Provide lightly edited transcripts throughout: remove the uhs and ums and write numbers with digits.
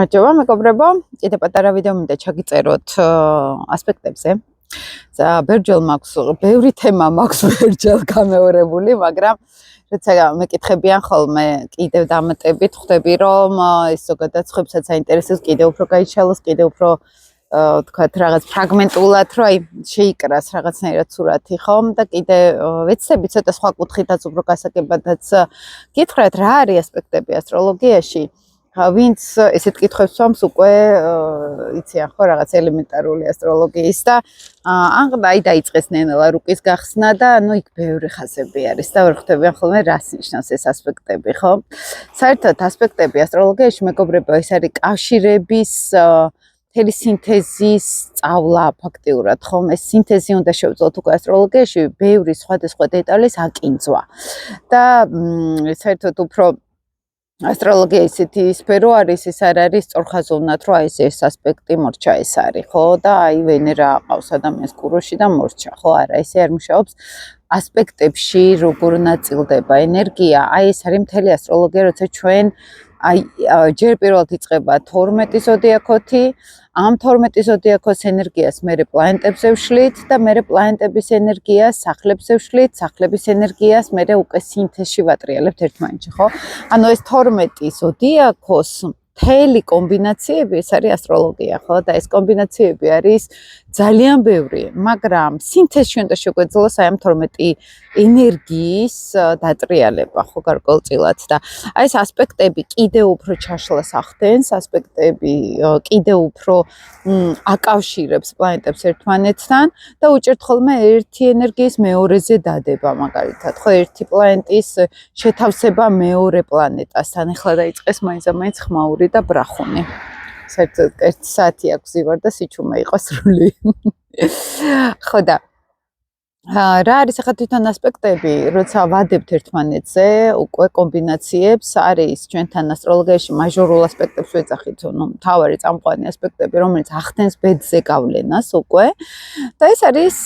ჯობა მეგობრებო, კიდე პატარა ვიდეო მინდა ჩაგიწეროთ ასპექტებზე. ბევრჯერ მაქვს, ბევრი თემა მაქვს ბევრჯერ გამეორებული, მაგრამ როცა მეკითხებიან ხოლმე კიდევ დამატებით, ხვდები რომ ეს ზოგადად ხებსაც აინტერესებს კიდევ უფრო გაიჩალოს, კიდევ უფრო თქვათ რაღაც ფრაგმენტულად, რომ აი შეიკრას რაღაცნაირად სურათი ხომ და კიდე ვეცდები ცოტა სხვა კუთხითაც უფრო გასაგებადაც გითხრათ რა არის ასპექტები ასტროლოგიაში. ვინც ესეთ კითხვებს ვამს უკვე იციან ხო რაღაც ელემენტარული ასტროლოგიის და აი დაიწყეს ნელა რუკის გახსნა და ანუ იქ ბევრი ხაზები არის და ვერ ხვდებიან ხოლმე რას ნიშნავს ეს ასპექტები ხო? საერთოდ ასპექტები ასტროლოგიაში მეგობრებო ეს არის კავშირების მთელი სინთეზის სწავლა ფაქტიურად ხომ ეს სინთეზი უნდა შევძლოთ უკვე ასტროლოგიაში ბევრი სხვადასხვა დეტალის აკინძვა და საერთოდ უფრო ასტროლოგია ისეთი სფერო არის, ის არ არის სწორხაზოვნად, რომ აი ეს ასპექტი მორჩა ეს არის, ხო? და აი ვენერა ყავს ადამიანს კუროში და მორჩა, ხო? არა, ესე არ მუშაობს. ასპექტებში როგორ ნაწილდება ენერგია, აი ეს არის მთელი ასტროლოგია, როცა ჩვენ აი ჯერ პირველად იწყება 12 ზოდიაქოთი, ამ 12 ზოდიაქოს ენერგიას მერე პლანეტებზე ვშლით და მერე პლანეტების ენერგიას სახლებზე ვშლით, სახლების ენერგიას მერე უკვე სინთეზში ვატრიალებთ ერთმანეთში, ხო? ანუ ეს 12 ზოდიაქოს მთელი კომბინაციები ეს არის ასტროლოგია, ხო? და ეს კომბინაციები არის ძალიან ბევრი, მაგრამ სინთეზში უნდა შეგვეძლოს აი ამ 12 ენერგიის დატრიალება, ხო, გარკვეულწილად და აი ეს ასპექტები კიდევ უფრო ჩაშლას ახდენს, ასპექტები კიდევ უფრო აკავშირებს პლანეტებს ერთმანეთთან და უჭერთ ხოლმე ერთი ენერგიის მეორეზე დადება, მაგალითად, ხო, ერთი პლანეტის შეთავსება მეორე პლანეტასთან. ეხლა დაიწყეს მაინც ხმაური და ბრახუნი. საერთოდ 1 საათი აქვს ვივარ და სიჩუმე იყო სრული. ხო და რა არის ახლა თვითონ ასპექტები, როცა ვადებთ ერთმანეთზე, უკვე კომბინაციებს არის ჩვენთან ასტროლოგიაში მაჟორულ ასპექტებს ვეძახით, ნუ მთავარი წამყვანი ასპექტები, რომელიც ახდენს ბედზე გავლენას უკვე. და ეს არის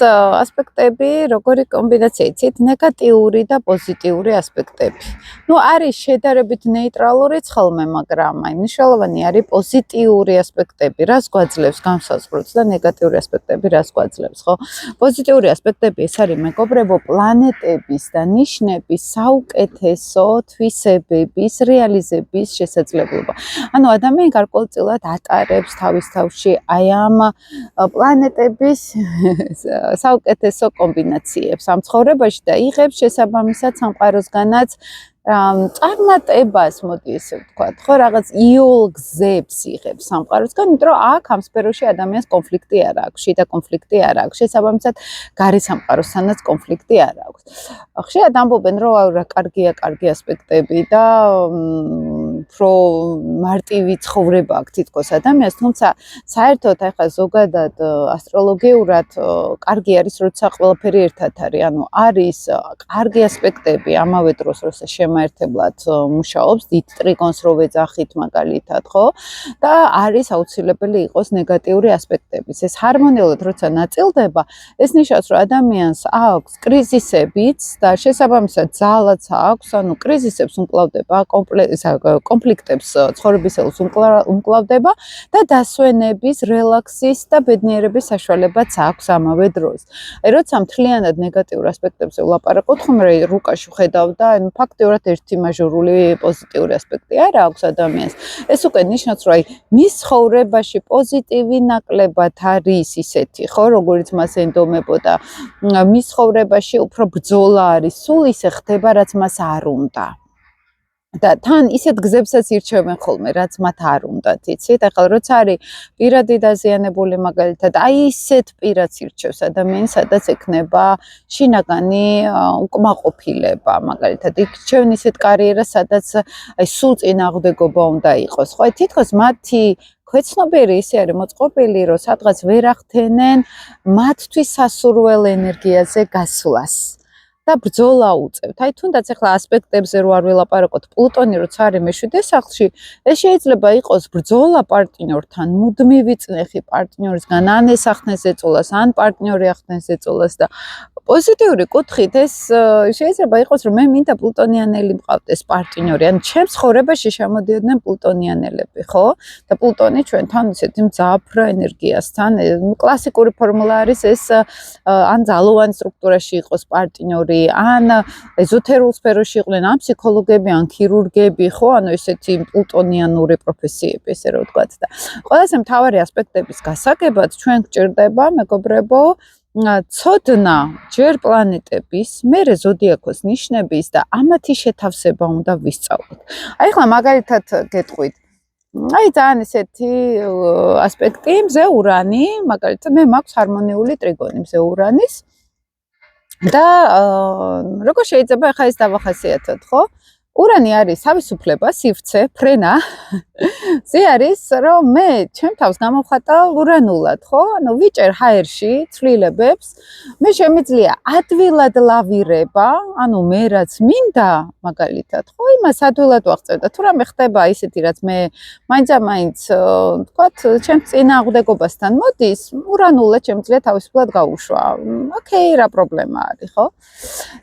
ასპექტები, როგორი კომბინაცია, იცით, ნეგატიური და პოზიტიური ასპექტები. ნუ არის შედარებით ნეიტრალურიც ხოლმე, მაგრამ აი მნიშვნელოვანი არის პოზიტიური ასპექტები, რას გვაძლევს განსაზღვროს და ნეგატიური ასპექტები რას გვაძლევს, ხო? პოზიტიური ასპექტები ეს არის მეგობრებო პლანეტების და ნიშნების საუკეთესო თვისებების რეალიზების შესაძლებლობა. ანუ ადამიანი გარკვეულწილად ატარებს თავის თავში აი ამ პლანეტების საუკეთესო კომბინაციებს ამ ცხოვრებაში და იღებს შესაბამისად სამყაროსგანაც წარმატებას, მოდი ესე ვთქვათ, ხო, რაღაც იოლ გზებს იღებს სამყაროსგან, იმიტომ რომ აქ ამ სფეროში ადამიანს კონფლიქტი არ აქვს, შიდა კონფლიქტი არ აქვს, შესაბამისად გარე სამყაროსთანაც კონფლიქტი არ აქვს. ხშირად ამბობენ, რომ რა კარგი ასპექტები და უფრო მარტივი ცხოვრება აქვს თითქოს ადამიანს, თუმცა საერთოდ ახლა ზოგადად ასტროლოგიურად კარგი არის, როცა ყველაფერი ერთად არის, ანუ არის კარგი ასპექტები ამავე დროს, როცა შემაერთებლად მუშაობს, დიდ ტრიგონს რო ვეძახით მაგალითად, ხო? და არის აუცილებელი იყოს ნეგატიური ასპექტები. ეს ჰარმონიულად როცა ნაწილდება, ეს ნიშნავს, რომ ადამიანს აქვს კრიზისებიც და შესაბამისად ძალაც აქვს, ანუ კრიზისებს უმკლავდება, კონფლიქტებს ცხოვრებისეულს უმკლავდება და დასვენების, რელაქსის და ბედნიერების საშუალებაც აქვს ამავე დროს. აი როცა მთლიანად ნეგატიურ ასპექტებზე ვლაპარაკობთ, ხომ რუკაში ხედავ და ანუ ფაქტიურად ერთი მაჟორული პოზიტიური ასპექტი არ აქვს ადამიანს. ეს უკვე ნიშნავს, რომ აი მის ცხოვრებაში პოზიტივი ნაკლებად არის ისეთი, ხო, როგორც მას ენდომებოდა. მის ცხოვრებაში უფრო ბრძოლა არის, სულ ისე ხდება, რაც მას არ უნდა. და თან ისეთ გზებსაც ირჩევენ ხოლმე, რაც მათ არ უნდათ, იცით? ახლა როცა არის პირადი დაზიანებული მაგალითად, აი ისეთ პირადს ირჩევს ადამიანი, სადაც ექნება შინაგანი უკმაყოფილება, მაგალითად, ირჩევენ ისეთ კარიერას, სადაც აი სულ წინააღმდეგობა უნდა იყოს, ხო? თითქოს მათი ქვეცნობიერი ისე არის მოწყობილი, რომ სადღაც ვერ ახდენენ მათთვის სასურველ ენერგიაზე გასვლას. და ბრძოლა უწევთ. აი თუნდაც ახლა ასპექტებზე რო არ ველაპარაკოთ, პლუტონი როცა არის მეშვიდე სახლში, ეს შეიძლება იყოს ბრძოლა პარტნიორთან, მუდმივი წნეხი პარტნიორისგან, ან ეს ახდენს ეწოლას, ან პარტნიორი ახდენს ეწოლას და პოზიტიური კუთხით ეს შეიძლება იყოს, რომ მე მინდა პლუტონიანელი მყავდეს პარტნიორი, ან ჩემს ცხოვრებაში შემოდიოდნენ პლუტონიანელები, ხო? და პლუტონი ჩვენთან ისეთი მძაფრ ენერგიასთან, კლასიკური ფორმულა არის ეს ან ძალოვან სტრუქტურაში იყოს პარტნიორი, ან ეზოთერულ სფეროში იყვნენ, ან ფსიქოლოგები, ან ქირურგები, ხო? ანუ ესეთი პლუტონიანური პროფესიები, ესე რომ ვთქვათ და ყველაზე მთავარი ასპექტების გასაგებად ჩვენ გვჭირდება, მეგობრებო, ცოდნა ჯერ პლანეტების, მერე ზოდიაქოს ნიშნების და ამათი შეთავსება უნდა ვისწავლოთ. აი ახლა მაგალითად გეტყვით, აი ძალიან ესეთი ასპექტი მზე ურანი, მაგალითად მე მაქვს ჰარმონიული ტრიგონი მზე ურანის და როგორ შეიძლება ახლა ეს დავახასიათოთ, ხო? ურანი არის თავისუფლება, სივრცე, ფრენა. ზე არის, რომ მე ჩემ თავს გამოვხატავ ურანულად, ხო? ანუ ვიჭერ ჰაერში ცვლილებებს, მე შემიძლია ადვილად ლავირება, ანუ მე რაც მინდა, მაგალითად, ხო, იმას ადვილად ვაღწევ და თუ რამე ხდება ისეთი, რაც მე მაინც ვთქვათ, ჩემს წინააღმდეგობასთან მოდის, ურანულად შემიძლია თავისუფლად გავუშვა. ოკეი, რა პრობლემა არის, ხო?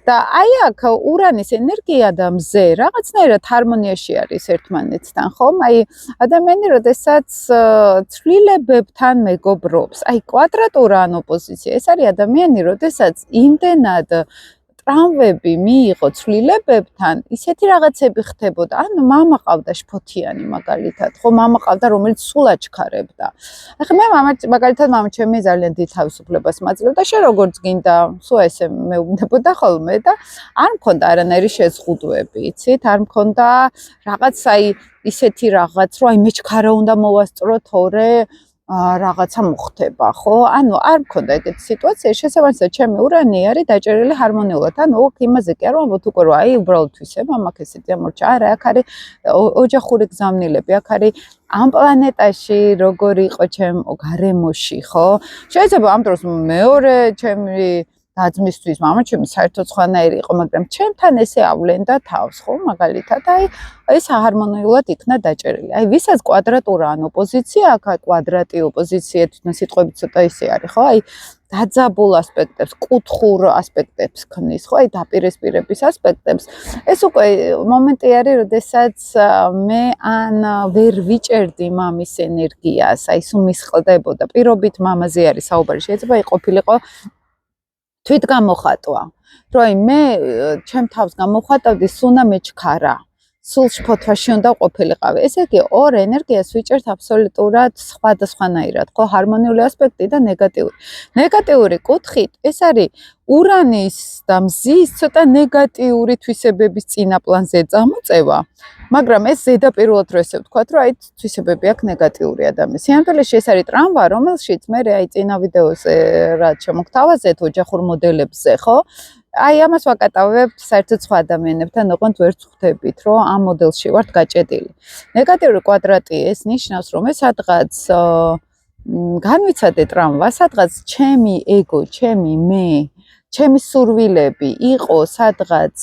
და აი აქ ურანის ენერგია და მზე რაღაცნაირად ჰარმონიაში არის ერთმანეთთან, ხო? აი ადამიანი, როდესაც ცვლილებებთან მეგობრობს, აი კვადრატურა ან ოპოზიცია, ეს არის ადამიანი, როდესაც იმდენად ტრამვები მიიღო ცვლილებებთან, ისეთი რაღაცები ხდებოდა. ანუ მამა ყავდა შფოთიანი მაგალითად, ხო, მამა ყავდა, რომელიც სულ აჩქარებდა. ახლა მე მაგალითად მამა ჩემი ძალიან დიდ თავისუფლებას მაძლევდა, შენ როგორც გინდა, სულ ესე მეუბნებოდა ხოლმე და არ მქონდა არანაირი შეზღუდვები, იცით? არ მქონდა რაღაც აი ისეთი რაღაც, რომ აი მე ჩქარა უნდა მოვასწრო, თორე რაღაცა მოხდება, ხო? ანუ არ მქონდა ეგეთი სიტუაცია, შესაბამისად ჩემი ურანი არის დაჭერილი ჰარმონიულად. ანუ ოქ იმაზე კი არ ვამბობ უკვე რომ აი უბრალოდ თვისება, მაგ ესეთი ამორჩა. არა, აქ არის ოჯახური გზავნილები, აქ არის ამ პლანეტაში როგორი იყო ჩემ გარემოში, ხო? შეიძლება ამ დროს მეორე ჩემი დაძმისთვის, მამაჩემი საერთოდ სხვანაირი იყო, მაგრამ ჩემთან ესე ავლენდა თავს, ხო? მაგალითად, აი ეს ჰარმონიულად იქნა დაჭერილი. აი ვისაც კვადრატურა ან ოპოზიცია, აქ კვადრატი ოპოზიცია თვითონ სიტყვები ცოტა ისე არის, ხო? აი დაძაბულ ასპექტებს, კუთხურ ასპექტებს ქმნის, ხო? აი დაპირისპირების ასპექტებს. ეს უკვე მომენტი არის, როდესაც მე ან ვერ ვიჭერდი მამის ენერგიას, აი სულ მისყლდებოდა. პირობით მამაზე არის საუბარი, შეიძლება ყოფილიყო თვითგამოხატვა, რომ აი მე ჩემ თავს გამოვხატავდი, სუნა მეჩქარა. სულ შფოთვაში უნდა ყოფილიყავი. ესე იგი, ორ ენერგიას ვიჭერთ აბსოლუტურად სხვადასხვანაირად, ხო, ჰარმონიული ასპექტი და ნეგატიური. ნეგატიური კუთხით, ეს არის ურანის და მზის ცოტა ნეგატიური თვისებების წინაპლანზე წამოწევა, მაგრამ ეს ზედაპირულად რო ესე ვთქვათ, რომ აი თვისებები აქვს ნეგატიური ადამიანის. სიამოვნებაში ეს არის ტრამვა, რომელშიც მე აი წინა ვიდეოზე რაც შემოგთავაზეთ ოჯახურ მოდელებზე, ხო? აი ამას ვაკატავებთ საერთოდ სხვა ადამიანებთან, ოღონდ ვერ ვხვდებით, რომ ამ მოდელში ვართ გაჭედილი. ნეგატიური კვადრატი ეს ნიშნავს, რომ ეს სადღაც განვიცადე ტრამვა, სადღაც ჩემი ეგო, ჩემი მე, ჩემი სურვილები იყო სადღაც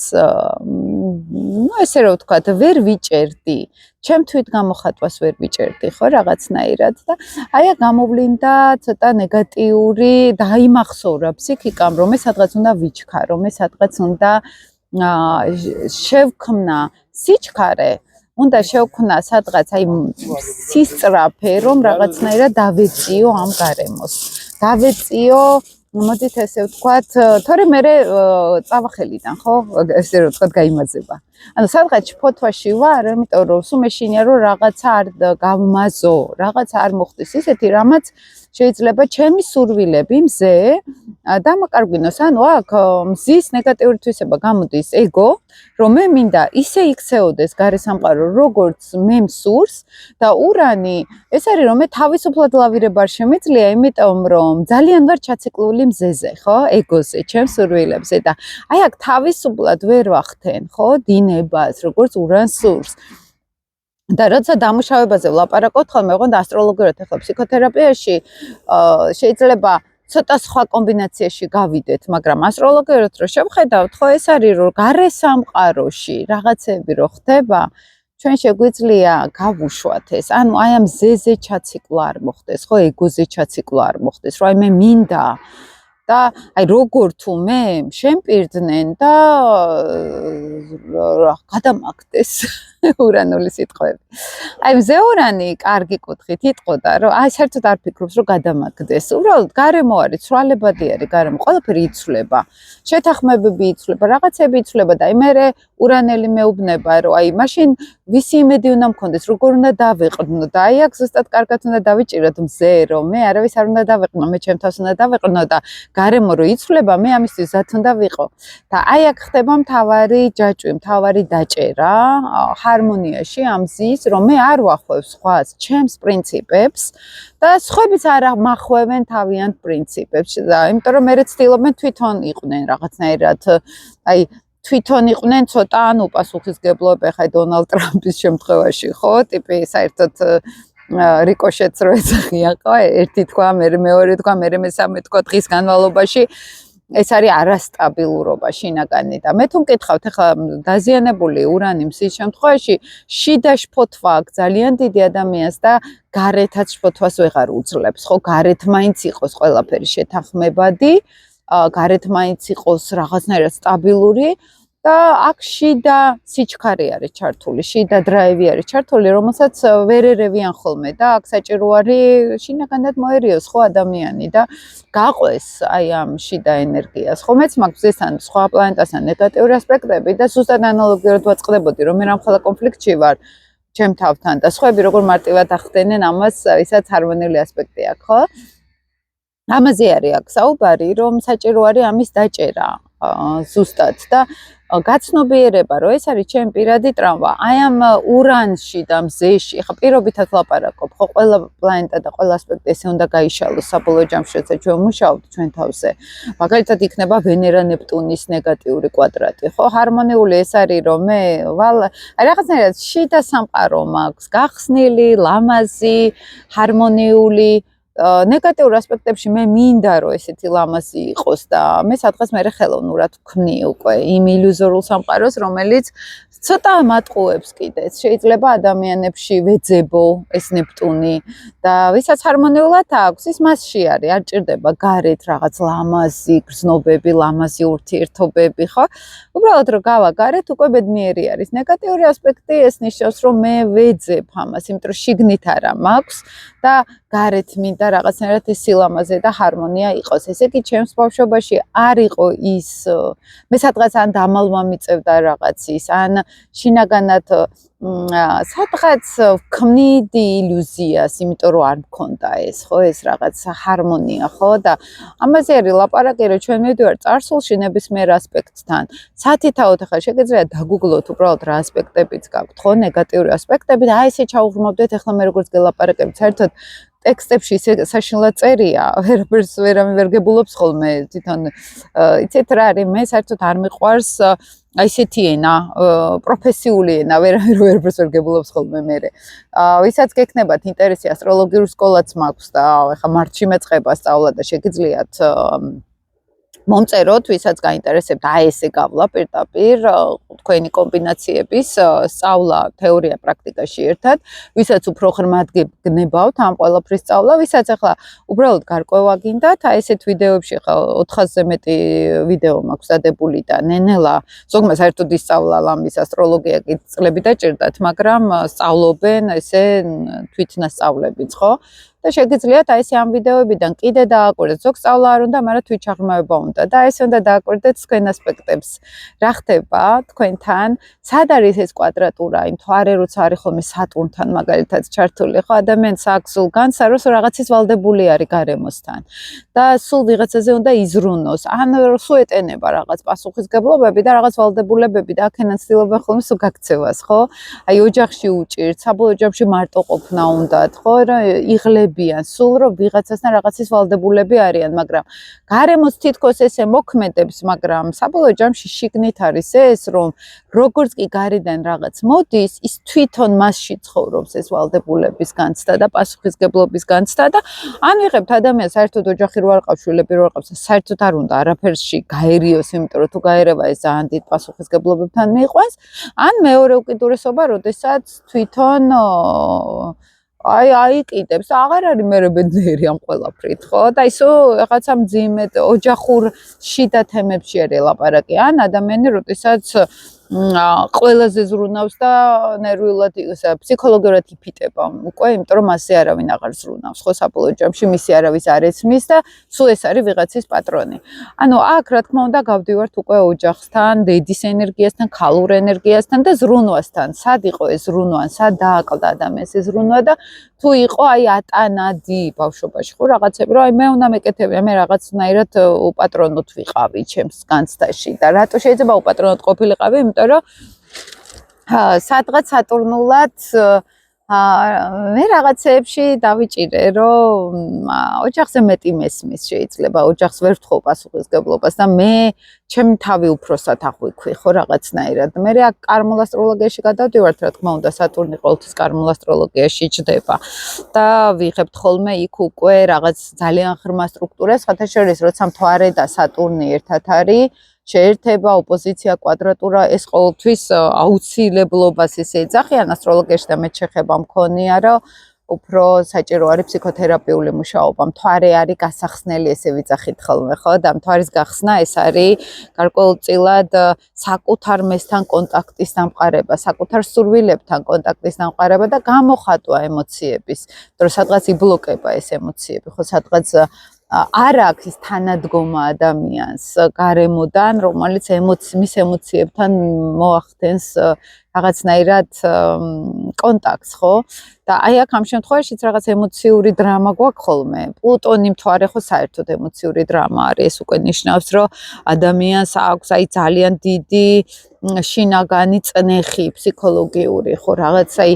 ну ესე რომ ვთქვათ, ვერ ვიჭერდი, ჩემ თვით გამოხატვას ვერ ვიჭერდი, ხო, რაღაცნაირად და აი გამოვლინდა ცოტა ნეგატიური დაიმახსოვრა ფსიქიკამ, რომ მე სადღაც უნდა ვიჩქარო, რომ მე სადღაც უნდა შევქმნა სიჩქარე, უნდა შევქმნა სადღაც აი სისწრაფე, რომ რაღაცნაირად დავეწიო ამ გარემოს. დავეწიო მოდით ესე ვთქვათ, თორე მე წავახელიდან, ხო? ესე რომ ვთქვათ, გაიმაძება. ანუ სადღაც შფოთვაში ვარ, იმიტომ რომ სულ მეშინია რომ რაღაცა არ გავმაზო, რაღაცა არ მოხდეს ისეთი, რამაც შეიძლება ჩემი სურვილები მზე დამაკარგვინოს. ანუ აქ მზის ნეგატიური თვისება გამოდის ეგო, რომ მე მინდა ისე იქცეოდეს გარესამყარო, როგორც მე მსურს და ურანი ეს არის რომ მე თავისუფლად ლავირება არ შემიძლია, იმიტომ რომ ძალიან ვარ ჩაციკლული მზეზე, ხო? ეგოზე, ჩემს სურვილებზე და აი აქ თავისუფლად ვერ ვახდენ, ხო? დინებას, როგორც ურანს სურს. და როცა დამუშავებაზე ვლაპარაკობთ, ხოლმე ოღონდ ასტროლოგიურად ახლა ფსიქოთერაპიაში შეიძლება ცოტა სხვა კომბინაციაში გავიდეთ, მაგრამ ასტროლოგიურად რო შევხედავთ, ხო ეს არის რომ გარე სამყაროში რაღაცები რო ხდება, ჩვენ შეგვიძლია გავუშვათ ეს. ანუ აი ამ ზეზე ჩაციკლა არ მოხდეს, ხო, ეგოზე ჩაციკლა არ მოხდეს, რომ აი მე მინდა და აი როგორ თუ მე შემპირდნენ და გადამაგდეს ურანული სიტყვები. აი მზეურანი კარგი კუთხით იტყოდა, რომ აი საერთოდ არ ფიქრობს, რომ გადამაგდეს. უბრალოდ გარემო არის, ცვალებადი არის გარემო, ყველაფერი იცვლება. შეთანხმებები იცვლება, რაღაცები იცვლება და აი მე ურანელი მეუბნება, რომ აი მაშინ ვისი იმედი უნდა მქონდეს, როგორ უნდა დავეყრდნო და აი აქ ზუსტად კარგად უნდა დავიჭიროთ მზე, რომ მე არავის არ უნდა დავეყრდნო, მე ჩემ თავს უნდა დავეყრდნო და გარემო რო იცვლება, მე ამისთვის ზათ უნდა ვიყო. და აი აქ ხდება მთავარი ჯაჭვი, მთავარი დაჭერა ჰარმონიაში ამ ზის, რომ მე არ ვახვევ სხვას, ჩემს პრინციპებს და სხვაებიც არ მახვევენ თავიანთ პრინციპებს. და იმიტომ რომ მე ცდილობენ თვითონ იყვნენ რაღაცნაირად, აი თვითონ იყვნენ ცოტა ან უპასუხისგებლოები, ხა დონალდ ტრამპის შემთხვევაში, ხო, ტიპი საერთოდ რიკოშეტს რო ეძახიან, ხო, ერთი თქვა, მე მეორე თქვა, მე მესამე თქვა დღის განმავლობაში ეს არის არასტაბილურობა შინაგანი და მე თუ მკითხავთ ახლა დაზიანებული ურანი მზის შემთხვევაში შიდა შფოთვა აქვს ძალიან დიდი ადამიანს და გარეთაც შფოთვას ვეღარ უძლებს, ხო, გარეთ მაინც იყოს ყველაფერი შეთანხმებადი, გარეთ მაინც იყოს რაღაცნაირად სტაბილური და აქ შიდა სიჩქარე არის ჩართული, შიდა დრაივი არის ჩართული, რომელსაც ვერ ერევიან ხოლმე და აქ საჭირო არის შინაგანად მოერიოს ხო ადამიანი და გაყვეს აი ამ შიდა ენერგიას. ხო მეც მაქვს ზესთან სხვა პლანეტასთან ნეგატიური ასპექტები და ზუსტად ანალოგიურად ვაწყდებოდი, რომ მე რამხელა კონფლიქტში ვარ ჩემ თავთან და სხვაები როგორ მარტივად ახდენენ ამას, ისაც ჰარმონიული ასპექტი აქვს, ხო? ამაზე არის აქ საუბარი, რომ საჭირო არის ამის დაჭერა ზუსტად და გაცნობიერება, რომ ეს არის ჩემი პირადი ტრავმა. აი ამ ურანში და მზეში, ხა პირობითად ლაპარაკობ, ხო, ყველა პლანეტა და ყველა ასპექტი ესე უნდა გაიშალოს საბოლოო ჯამში, როცა ჩვენ მუშაობთ ჩვენ თავზე. მაგალითად იქნება ვენერა ნეპტუნის ნეგატიური კვადრატი, ხო? ჰარმონიული ეს არის, რომ მე აი რაღაცნაირად შიდა სამყარო მაქვს, გახსნილი, ლამაზი, ჰარმონიული ნეგატიურ ასპექტებში მე მინდა რომ ესეთი ლამაზი იყოს და მე სადღაც მე ხელოვნურად ვქმნი უკვე იმ ილუზორულ სამყაროს, რომელიც ცოტა მატყუებს კიდეც. შეიძლება ადამიანებში ვეძებო ეს ნეპტუნი და ვისაც ჰარმონიულად აქვს, ის მასში არის, არ ჭირდება გარეთ რაღაც ლამაზი გრძნობები, ლამაზი ურთიერთობები, ხო? უბრალოდ რომ გავა გარეთ, უკვე ბედნიერი არის. ნეგატიური ასპექტი ეს ნიშნავს, რომ მე ვეძებ ამას, იმიტომ რომ შიგნით არა მაქვს და გარეთ მინდა რაღაცნაირად ეს სილამაზე და ჰარმონია იყოს. ესე იგი, ჩემს ბავშვობაში არ იყო ის, მე სადღაც ან დამალვა მიწევდა რაღაცის, ან შინაგანად სადღაც ვქმნიდი ილუზიას, იმიტომ რომ არ მქონდა ეს, ხო, ეს რაღაც ჰარმონია, ხო? და ამაზე არის ლაპარაკი, რომ ჩვენ მივდივართ წარსულში ნებისმიერ ასპექტთან. სათითაოდ ახლა შეგიძლიათ დაგუგლოთ უბრალოდ რა ასპექტებიც გაქვთ, ხო, ნეგატიური ასპექტები და აი ესე ჩაუღრმავდეთ, ახლა მე როგორც გელაპარაკებთ, საერთოდ ტექსტებში საშინლად წერია, ვერაფერს ვერ გებულობს ხოლმე თვითონ. იცით რა არის, მე საერთოდ არ მიყვარს აი ესეთი ენა, პროფესიული ენა, ვერაფერს ვერ გებულობს ხოლმე მე. ვისაც გექნებათ ინტერესი, ასტროლოგიურ სკოლაც მაქვს და ეხა მარტში მეწყება სწავლა და შეგიძლიათ მომწეროთ, ვისაც გაინტერესებთ, აი ესე გავლა პირდაპირ თქვენი კომბინაციების სწავლა, თეორია, პრაქტიკაში ერთად, ვისაც უფრო ღრმად გნებავთ ამ ყველაფრის სწავლა, ვისაც ახლა უბრალოდ გარკვევა გინდათ, აი ესეთ ვიდეოებში ხა 400-ზე მეტი ვიდეო მაქვს დადებული და ნენელა, ზოგმა საერთოდ ისწავლა ლამის ასტროლოგია კი წლები დაჭირდათ, მაგრამ სწავლობენ ესე თვითნასწავლებიც, ხო? და შეგიძლიათ აი ესე ამ ვიდეოებიდან კიდე დააკვირდეთ, ზოგ სწავლა არ უნდა, მაგრამ თვითჩაღრმავება უნდა და ესე უნდა დააკვირდეთ თქვენ ასპექტებს. რა ხდება თქვენთან? სად არის ეს კვადრატურა? იმ თვარე როცა არის ხოლმე სატურნთან მაგალითად ჩართული, ხო, ადამიანს აქვს სულ განსაროს რაღაცის ვალდებული არის გარემოსთან და სულ ვიღაცაზე უნდა იზრუნოს. ან სულ ეტენება რაღაც პასუხისგებლობები და რაღაც ვალდებულებები და აქედან ცდილობენ ხოლმე სულ გაქცევას, ხო? აი ოჯახში უჭირთ, საბოლოო ჯამში მარტო ყოფნა უნდათ, ხო, რა იღლებ იღებიან, სულ რომ ვიღაცასთან რაღაცის ვალდებულები არიან, მაგრამ გარემოც თითქოს ესე მოქმედებს, მაგრამ საბოლოო ჯამში შიგნით არის ეს, რომ როგორც კი გარედან რაღაც მოდის, ის თვითონ მასში ცხოვრობს ეს ვალდებულების განცდა და პასუხისგებლობის განცდა და ან ვიღებთ ადამიანს საერთოდ ოჯახი რო არ ყავს, შვილები რო არ ყავს, საერთოდ არ უნდა არაფერში გაერიოს, იმიტომ რომ თუ გაერევა ეს ძალიან დიდ პასუხისგებლობებთან მიიყვანს, ან მეორე უკიდურესობა, როდესაც თვითონ აიკიდებს და აღარ არის მერე ბედნიერი ამ ყველაფრით, ხო? და ისო რაღაცა მძიმე ოჯახურ შიდა თემებში არის ლაპარაკი, ან ადამიანი, როდესაც ყველაზე ზრუნავს და ნერვიულად ფსიქოლოგიურად იფიტება უკვე, იმიტომ რომ მასზე არავინ აღარ ზრუნავს, ხო, საბოლოო ჯამში მისი არავის არ ეცმის და სულ ეს არის ვიღაცის პატრონი. ანუ აქ რა თქმა უნდა გავდივართ უკვე ოჯახთან, დედის ენერგიასთან, ქალურ ენერგიასთან და ზრუნვასთან. სად იყო ეს ზრუნვა, სად დააკლდა ადამიანს ეს ზრუნვა და თუ იყო აი ატანადი ბავშვობაში, ხო, რაღაცები, რომ აი მე უნდა მეკეთებია, მე რაღაცნაირად უპატრონოთ ვიყავი ჩემს განცდაში და რატო შეიძლება უპატრონოთ ყოფილიყავი? იმიტომ რომ სადღაც სატურნულად მე რაღაცეებში დავიჭირე, რომ ოჯახზე მეტი მესმის შეიძლება, ოჯახს ვერ ვთხოვ პასუხისგებლობას და მე ჩემი თავი უფროსად აღვიქვი, ხო, რაღაცნაირად. მე აქ კარმულ ასტროლოგიაში გადავდივართ, რა თქმა უნდა, სატურნი ყოველთვის კარმულ ასტროლოგიაში ჯდება და ვიღებთ ხოლმე იქ უკვე რაღაც ძალიან ღრმა სტრუქტურას, სხვათა შორის, როცა მთვარე და სატურნი ერთად არის, შეერთება, ოპოზიცია, კვადრატურა, ეს ყოველთვის აუცილებლობას ესე ეძახიან ასტროლოგიაში და მე შეხება მქონია, რომ უფრო საჭირო არის ფსიქოთერაპიული მუშაობა. მთვარე არის გასახსნელი, ესე ვიძახით ხოლმე, ხო? და მთვარის გახსნა ეს არის გარკვეულწილად საკუთარ მესთან კონტაქტის დამყარება, საკუთარ სურვილებთან კონტაქტის დამყარება და გამოხატვა ემოციების, რომ სადღაც იბლოკება ეს ემოციები, ხო, სადღაც არ აქვს ის თანადგომა ადამიანს გარემოდან, რომელიც მის ემოციებთან მოახდენს რაღაცნაირად კონტაქტს, ხო? და აი აქ ამ შემთხვევაშიც რაღაც ემოციური დრამა გვაქვს ხოლმე. პლუტონი მთვარე ხო საერთოდ ემოციური დრამა არის, ეს უკვე ნიშნავს, რომ ადამიანს აქვს აი ძალიან დიდი შინაგანი წნეხი ფსიქოლოგიური, ხო, რაღაც აი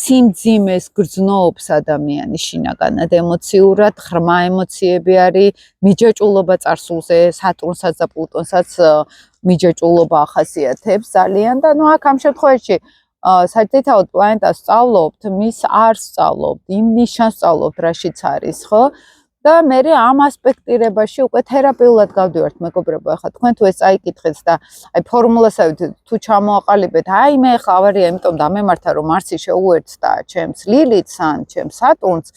სიმძიმეს გრძნობს ადამიანი შინაგანად, ემოციურად, ღრმა ემოციები არის, მიჯაჭულობა წარსულზე, სატურნსაც და პლუტონსაც მიჯაჭულობა ახასიათებს ძალიან და ნუ აქ ამ შემთხვევაში საერთოდ პლანეტას სწავლობთ, მის არ სწავლობთ, იმ ნიშანს სწავლობთ, რაშიც არის, ხო? და მე ამ ასპექტირებაში უკვე თერაპიულად გავდივართ, მეგობრებო, ახლა თქვენ თუ ეს წაიკითხეთ და აი ფორმულასავით თუ ჩამოაყალიბეთ, აი მე ხა ავარია, იმიტომ დამემართა რომ მარსი შეუერთდა ჩემს ლილითს ან ჩემს სატურნს,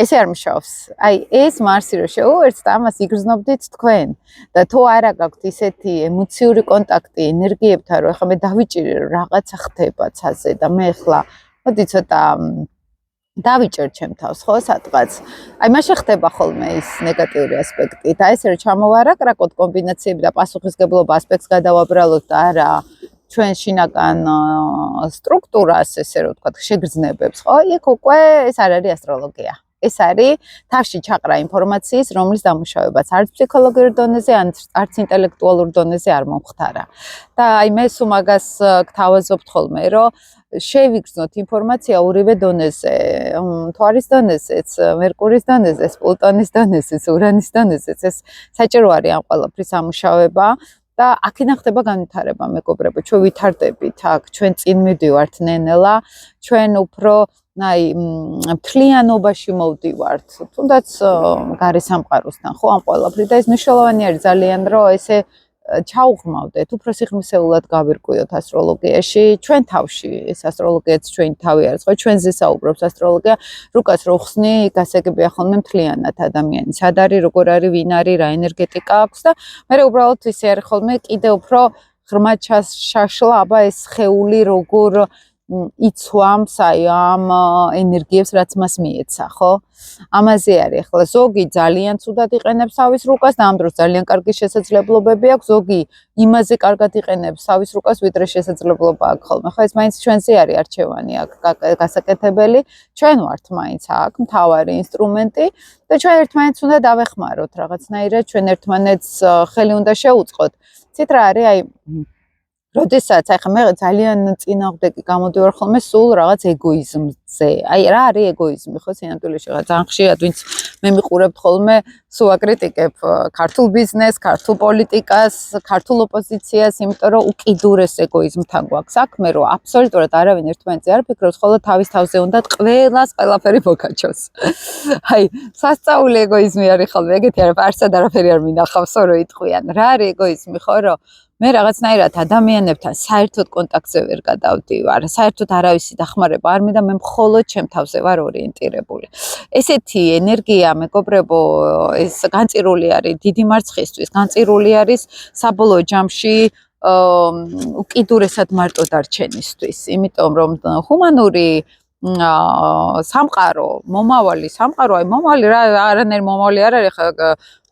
ესე არ მუშაობს. აი ეს მარსი რო შეუერთდა, ამას იგრძნობდით თქვენ და თუ არა გაქვთ ისეთი ემოციური კონტაქტი ენერგიებთან, რომ ახლა მე დავიჭირე რომ რაღაცა ხდება ცაზე და მე ახლა მოდი ცოტა დავიჭერ ჩემ თავს, ხო, სადღაც. აი მაშინ ხდება ხოლმე ის ნეგატიური ასპექტი და ესე რომ ჩამოვარაკრაკოთ კომბინაციები და პასუხისგებლობა ასპექტს გადავაბრალოთ და არა ჩვენ შინაგან სტრუქტურას, ესე რომ ვთქვათ, შეგრძნებებს, ხო? იქ უკვე ეს არ არის ასტროლოგია. ეს არის თავში ჩაყრა ინფორმაციის, რომლის დამუშავებაც არც ფსიქოლოგიურ დონეზე, არც ინტელექტუალურ დონეზე არ მომხდარა. და აი მე სულ მაგას გთავაზობთ ხოლმე, რომ შევიგრძნოთ ინფორმაცია ორივე დონეზე, მთვარის დონეზეც, მერკურის დონეზეც, პლუტონის დონეზეც, ურანის დონეზეც, ეს საჭირო არის ამ ყველაფრის ამუშავება. და აქედან ხდება განვითარება, მეგობრებო, ჩვენ ვითარდებით აქ, ჩვენ წინ მივდივართ ნენელა, ჩვენ უფრო აი მთლიანობაში მოვდივართ, თუნდაც გარე სამყაროსთან, ხო, ამ ყველაფრით და ეს მნიშვნელოვანი არის ძალიან, რომ ესე ჩაუღრმავდეთ, უფრო სიღრმისეულად გავირკვიოთ ასტროლოგიაში, ჩვენ თავში, ეს ასტროლოგიაც ჩვენი თავი არის, ხო, ჩვენზე საუბრობს ასტროლოგია, რუკას რო ხსნი, გასაგებია ხოლმე მთლიანად ადამიანი, სად არის, როგორ არის, ვინ არის, რა ენერგეტიკა აქვს და მე უბრალოდ ისე არის ხოლმე კიდე უფრო ღრმად შაშლა, აბა ეს სხეული როგორ იცვამს აი ამ ენერგიებს, რაც მას მიეცა, ხო? ამაზე არის. ახლა ზოგი ძალიან ცუდად იყენებს თავის რუკას და ამ დროს ძალიან კარგი შესაძლებლობები აქვს, ზოგი იმაზე კარგად იყენებს თავის რუკას, ვიდრე შესაძლებლობა აქვს ხოლმე. ხო, ეს მაინც ჩვენზე არის არჩევანი აქ გასაკეთებელი. ჩვენ ვართ მაინც აქ მთავარი ინსტრუმენტი და ჩვენ ერთმანეთს უნდა დავეხმაროთ რაღაცნაირად, ჩვენ ერთმანეთს ხელი უნდა შევუწყოთ. ცით რა არის, აი როდესაც ახლა მე ძალიან წინააღმდეგი გამოდივარ ხოლმე სულ რაღაც ეგოიზმს აი რა არის ეგოიზმი, ხო, სინამდვილეში რა ძალიან ხშირად ვინც მე მიყურებთ ხოლმე სულ აკრიტიკებ ქართულ ბიზნესს, ქართულ პოლიტიკას, ქართულ ოპოზიციას, იმიტომ რომ უკიდურეს ეგოიზმთან გვაქვს საქმე, რომ აბსოლუტურად არავინ ერთმანეთზე არ ფიქრობს, ხოლო თავის თავზე უნდა ყველას ყველაფერი მოგაჩოს. აი, სასწაული ეგოიზმი არის ხოლმე, ეგეთი არაფერად არაფერი არ მინახავსო, რომ იტყვიან. რა არის ეგოიზმი, ხო, რომ მე რაღაცნაირად ადამიანებთან საერთოდ კონტაქტზე ვერ გადავდივარ, საერთოდ არავისი დახმარება არ მინდა, მე მხოლოდ ჩემ თავზე ვარ ორიენტირებული. ესეთი ენერგია, მეგობრებო, ეს განწირული არის დიდი მარცხისთვის, განწირული არის საბოლოო ჯამში უკიდურესად მარტო დარჩენისთვის, იმიტომ რომ ჰუმანური სამყარო, მომავალი სამყარო, აი მომავალი რა არანაირი მომავალი არ არის, ხა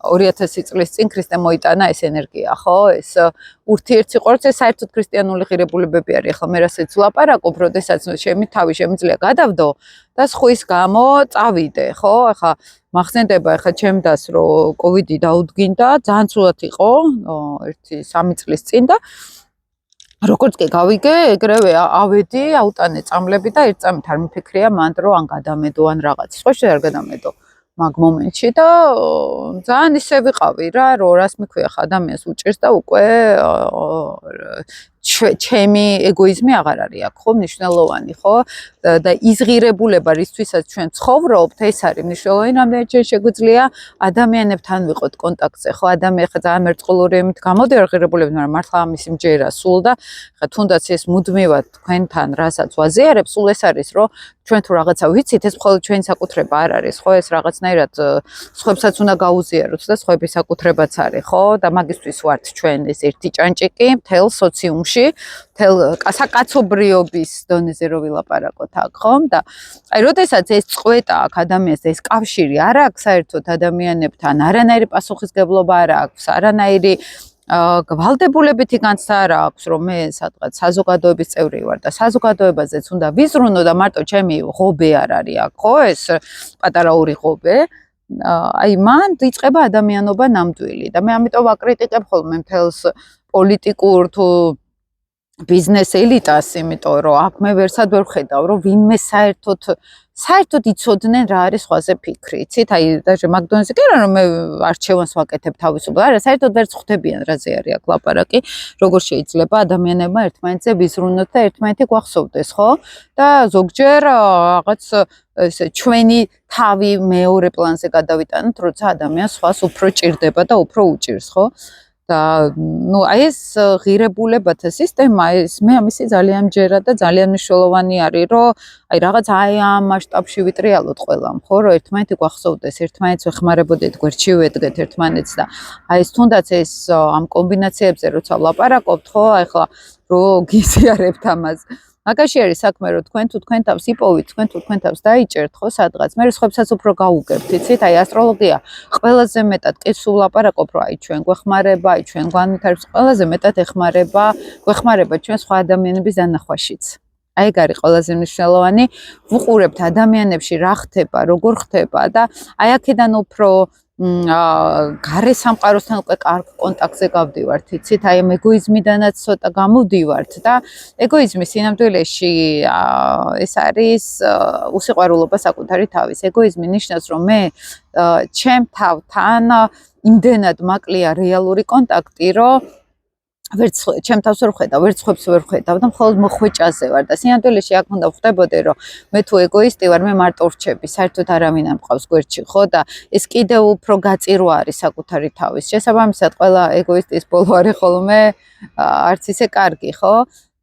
2000 წლის წინ ქრისტემ მოიტანა ეს ენერგია, ხო? ეს ურთიერთსიყვარულს ეს საერთოდ ქრისტიანული ღირებულებები არის. ახლა მე რასაც ვლაპარაკობ, როდესაც ჩემი თავი შემიძლია გადავდო და სხვის გამო წავიდე, ხო? ახლა მახსენდება ახლა ჩემდას რომ კოვიდი დაუდგინდა, ძალიან ცუდად იყო 1-3 წლის წინ და როგორც კი გავიგე, ეგრევე ავედი, აუტანე წამლები და ერთ წამით არ მიფიქრია მანდ რომ ან გადამედო ან რაღაც. სხვა შე არ გადამედო მაგ მომენტში და ძალიან ისე ვიყავი რა, რომ რას მიქვია ხა ადამიანს უჭირს და უკვე ჩემი ეგოიზმი აღარ არის აქ, ხო, მნიშვნელოვანი, ხო? და იზღირებულება, რისთვისაც ჩვენ ცხოვრობთ, ეს არის მნიშვნელოვანი, რამდენად ჩვენ შეგვიძლია ადამიანებთან ვიყოთ კონტაქტზე, ხო? ადამიანი ხა ძალიან მერწყულური იმით გამოდიარ ღირებულებით, მაგრამ მართლა ამისი მჯერა სულ და ხა თუნდაც ეს მუდმივად თქვენთან რასაც ვაზიარებ, სულ ეს არის, რომ ჩვენ თუ რაღაცა ვიცით, ეს მხოლოდ ჩვენი საკუთრება არ არის, ხო? ეს რაღაცნაირად სხვებსაც უნდა გაუზიაროთ და სხვების საკუთრებაც არის, ხო? და მაგისთვის ვართ ჩვენ ეს ერთი ჭანჭიკი მთელ სოციუმში, მთელ საკაცობრიობის დონეზე რო ვილაპარაკოთ აქ, ხომ? და აი, როდესაც ეს წყვეტა აქ ადამიანს, ეს კავშირი არ აქვს საერთოდ ადამიანებთან, არანაირი პასუხისგებლობა არ აქვს, არანაირი გვალდებულებითი განცდა არ აქვს, რომ მე სადღაც საზოგადოების წევრი ვარ და საზოგადოებაზეც უნდა ვიზრუნო და მარტო ჩემი ღობე არ არის აქ, ხო? ეს პატარა ორი ღობე. აი, მან იწყება ადამიანობა ნამდვილი და მე ამიტომ ვაკრიტიკებ ხოლმე მთელს პოლიტიკურ თუ ბიზნეს ელიტას, იმიტომ რომ აქ მე ვერსად ვერ ხედავ, რომ ვინმე საერთოდ იცოდნენ რა არის სხვაზე ფიქრი. იცით, აი დაჟე მაგდონეზე კი არა რომ მე არჩევანს ვაკეთებ თავისუფლად, არა, საერთოდ ვერ ხვდებიან რაზე არის აქ ლაპარაკი, როგორ შეიძლება ადამიანებმა ერთმანეთზე ვიზრუნოთ და ერთმანეთი გვახსოვდეს, ხო? და ზოგჯერ რაღაც ესე ჩვენი თავი მეორე პლანზე გადავიტანოთ, როცა ადამიანს სხვას უფრო ჭირდება და უფრო უჭირს, ხო? და ნუ აი ეს ღირებულებათა სისტემა, ეს მე ამისი ძალიან მჯერა და ძალიან მნიშვნელოვანი არის, რომ აი რაღაც აი ამ მასშტაბში ვიტრიალოთ ყველამ, ხო, რომ ერთმანეთი გვახსოვდეს, ერთმანეთს ვეხმარებოდეთ, გვერდში ვედგეთ ერთმანეთს და აი ეს თუნდაც ეს ამ კომბინაციებზე როცა ვლაპარაკობთ, ხო, აი ხლა რო გიზიარებთ ამას. მაგაში არის საქმე, რომ თქვენ თუ თქვენ თავს იპოვით, თქვენ თუ თქვენ თავს დაიჭერთ, ხო, სადღაც, მე სხვებსაც უფრო გაუგებთ, იცით, აი ასტროლოგია ყველაზე მეტად კი სულ ლაპარაკობ, რომ აი ჩვენ გვეხმარება, აი ჩვენ გვანვითარებს, ყველაზე მეტად გვეხმარება ჩვენ სხვა ადამიანების დანახვაშიც. აი ეგ არის ყველაზე მნიშვნელოვანი, ვუყურებთ ადამიანებში რა ხდება, როგორ ხდება და აი აქედან უფრო გარე სამყაროსთან უკვე კარგ კონტაქტზე გავდივართ, იცით, აი ამ ეგოიზმიდანაც ცოტა გამოვდივართ და ეგოიზმი სინამდვილეში ეს არის უსიყვარულობა საკუთარი თავის. ეგოიზმი ნიშნავს, რომ მე ჩემ თავთან იმდენად მაკლია რეალური კონტაქტი, რომ ვერც ჩემ თავს ვერ ხედავ, ვერც სხვებს ვერ ხედავ და მხოლოდ მოხვეჭაზე ვარ და სინამდვილეში აქ უნდა ვხვდებოდე, რომ მე თუ ეგოისტი ვარ, მე მარტო ვრჩები, საერთოდ არავინ არ მყავს გვერდში, ხო? და ეს კიდევ უფრო გაწირვა არის საკუთარი თავის. შესაბამისად, ყველა ეგოისტის ბოლო არის ხოლმე არც ისე კარგი, ხო?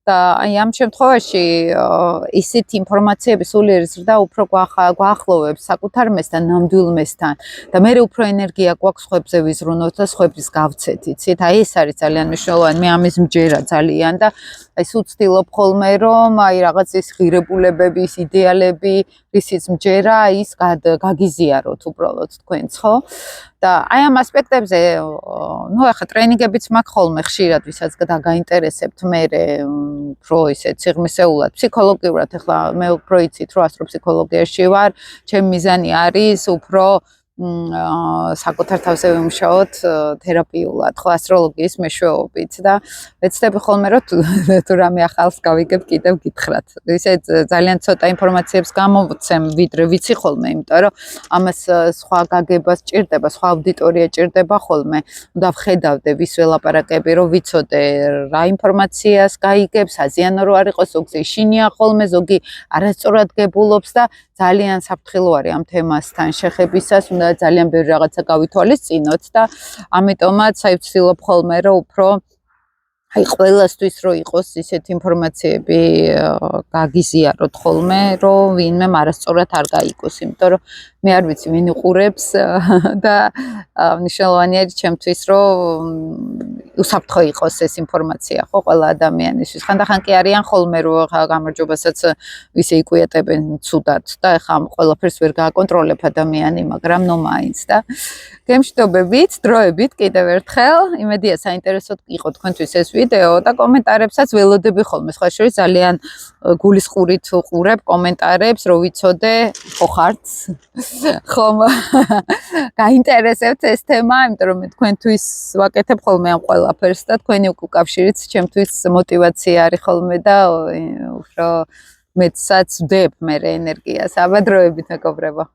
და აი ამ შემთხვევაში ისეთი ინფორმაციები სულიერი ზრდა უფრო გვაახლოვებს საკუთარ მესთან, ნამდვილ მესთან და მე უფრო ენერგია გვაქვს სხვებზე ვიზრუნოთ და სხვების გავცეთ, იცით? აი ეს არის ძალიან მნიშვნელოვანი, მე ამის მჯერა ძალიან და აი სულ ვცდილობ ხოლმე რომ აი რაღაც ის ღირებულებების, იდეალები, რისიც მჯერა, ის გაგიზიაროთ უბრალოდ თქვენც, ხო? და აი ამ ასპექტებზე, ნუ ახლა ტრენინგებიც მაქვს ხოლმე ხშირად, ვისაც გაინტერესებთ მე უფრო ისე სიღრმისეულად, ფსიქოლოგიურად, ახლა მე უფრო იცით, რომ ასტროფსიქოლოგიაში ვარ, ჩემი მიზანი არის უფრო საკუთარ თავზე ვიმუშაოთ თერაპიულად, ხო, ასტროლოგიის მეშვეობით და ვეცდები ხოლმე რომ თუ რამე ახალს გავიგებ კიდევ გითხრათ. ისე ძალიან ცოტა ინფორმაციებს გამოვცემ, ვიდრე ვიცი ხოლმე, იმიტომ რომ ამას სხვა გაგება სჭირდება, სხვა აუდიტორია ჭირდება ხოლმე. უნდა ვხედავდე ვის ველაპარაკები, რომ ვიცოდე რა ინფორმაციას გაიგებს, აზიანო რო არ იყოს, ზოგზე შინია ხოლმე, ზოგი არასწორად გებულობს და ძალიან საფრთხილო არის ამ თემასთან შეხებისას, უნდა ძალიან ბევრი რაღაცა გავითვალისწინოთ და ამიტომაც აი ვცდილობ ხოლმე რომ უფრო აი ყველასთვის რო იყოს ისეთ ინფორმაციები გაგიზიაროთ ხოლმე, რომ ვინმე არასწორად არ გაიგოს, იმიტომ რომ მე არ ვიცი ვინ უყურებს და მნიშვნელოვანია ჩემთვის რომ უსაფრთხო იყოს ეს ინფორმაცია, ხო, ყველა ადამიანისთვის. ხანდახან კი არიან ხოლმე რომ გამარჯობასაც ვისე იკვიეტებენ ცუდად და ეხლა ყველაფერს ვერ გააკონტროლებ ადამიანი, მაგრამ ნუ მაინც და გემშვიდობებით, დროებით კიდევ ერთხელ. იმედია საინტერესოდ იყო თქვენთვის ეს ვიდეო და კომენტარებსაც ველოდები ხოლმე. სხვა შორის ძალიან გულისყურით ვყურებ კომენტარებს, რომ ვიცოდე, ხო ხართ? ხომ გაინტერესებთ ეს თემა, იმიტომ რომ მე თქვენთვის ვაკეთებ ხოლმე ამ ყველაფერს და თქვენი უკავშირიც ჩემთვის мотивация არის ხოლმე და უფრო მეცაც ვდებ მე ენერგიას. აბა დროებით მეგობრებო.